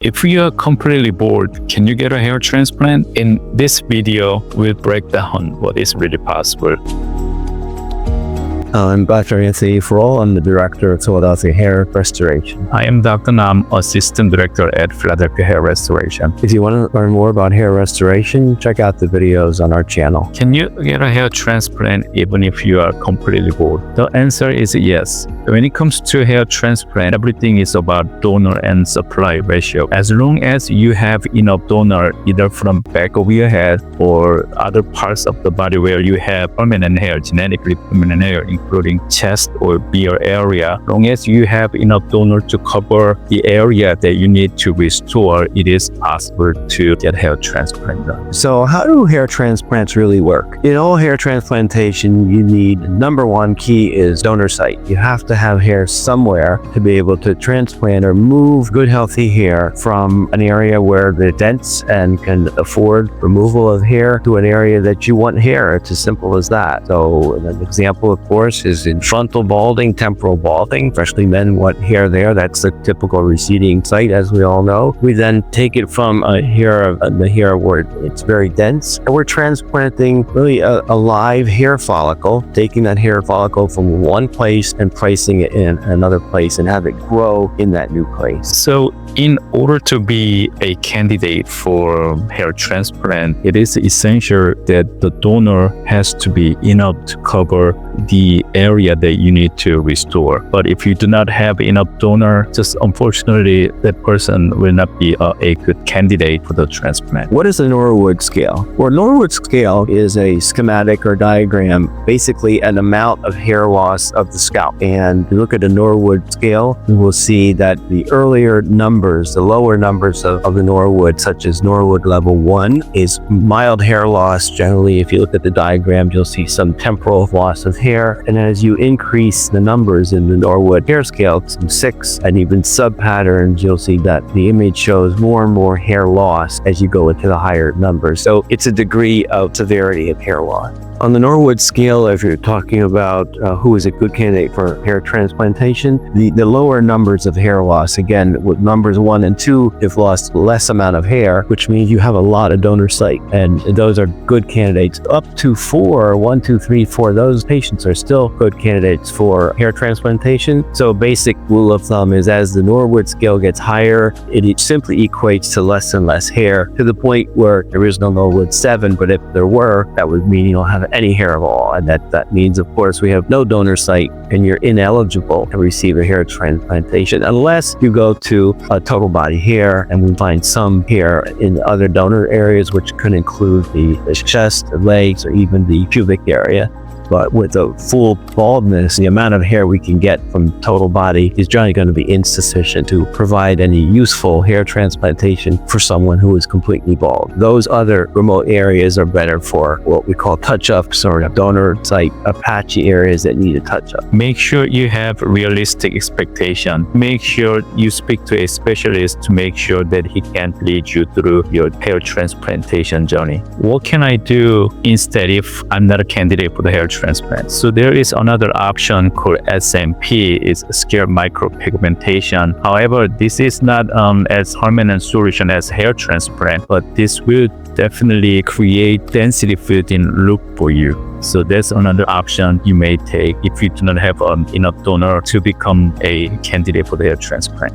If you are completely bored, can you get a hair transplant? In this video, we'll break down what is really possible. I'm Dr. Farole. I'm the Director of Philadelphia Hair Restoration. I am Dr. Nam, Assistant Director at Philadelphia Hair Restoration. If you want to learn more about hair restoration, check out the videos on our channel. Can you get a hair transplant even if you are completely bored? The answer is yes. When it comes to hair transplant, everything is about donor and supply ratio. As long as you have enough donor, either from back of your head or other parts of the body where you have permanent hair, genetically permanent hair, including chest or beard area, as long as you have enough donor to cover the area that you need to restore, it is possible to get hair transplant done. So how do hair transplants really work? In all hair transplantation, you need, number one key is donor site. You have to have hair somewhere to be able to transplant or move good healthy hair from an area where they're dense and can afford removal of hair to an area that you want hair. It's as simple as that. So an example, of course, is in frontal balding, temporal balding, especially men want hair there. That's the typical receding site, as we all know. We then take it from the hair where it's very dense, and we're transplanting really a live hair follicle, taking that hair follicle from one place and placing it in another place and have it grow in that new place. So in order to be a candidate for hair transplant, it is essential that the donor has to be enough to cover the area that you need to restore. But if you do not have enough donor, just unfortunately, that person will not be a good candidate for the transplant. What is the Norwood Scale? Well, Norwood Scale is a schematic or diagram, basically an amount of hair loss of the scalp. And if you look at the Norwood Scale, you will see that the earlier numbers, the lower numbers of the Norwood, such as Norwood level 1, is mild hair loss. Generally, if you look at the diagram, you'll see some temporal loss of hair. And as you increase the numbers in the Norwood hair scale, some 6 and even sub-patterns, you'll see that the image shows more and more hair loss as you go into the higher numbers. So it's a degree of severity of hair loss. On the Norwood Scale, if you're talking about who is a good candidate for hair transplantation, the lower numbers of hair loss, again, with numbers 1 and 2, have lost less amount of hair, which means you have a lot of donor site, and those are good candidates. Up to 4, 1, 2, 3, 4, those patients are still good candidates for hair transplantation. So basic rule of thumb is as the Norwood Scale gets higher, it simply equates to less and less hair, to the point where there is no Norwood 7, but if there were, that would mean you don't have any hair at all. And that means, of course, we have no donor site and you're ineligible to receive a hair transplantation unless you go to a total body hair, and we find some hair in other donor areas, which could include the chest, the legs, or even the pubic area. But with a full baldness, the amount of hair we can get from total body is generally going to be insufficient to provide any useful hair transplantation for someone who is completely bald. Those other remote areas are better for what we call touch-ups or donor site patchy areas that need a touch-up. Make sure you have realistic expectation. Make sure you speak to a specialist to make sure that he can lead you through your hair transplantation journey. What can I do instead if I'm not a candidate for the hair transplant? So there is another option called SMP. It's skin micropigmentation. However, this is not as permanent solution as hair transplant, but this will definitely create density filled-in look for you. So that's another option you may take if you do not have enough donor to become a candidate for the hair transplant.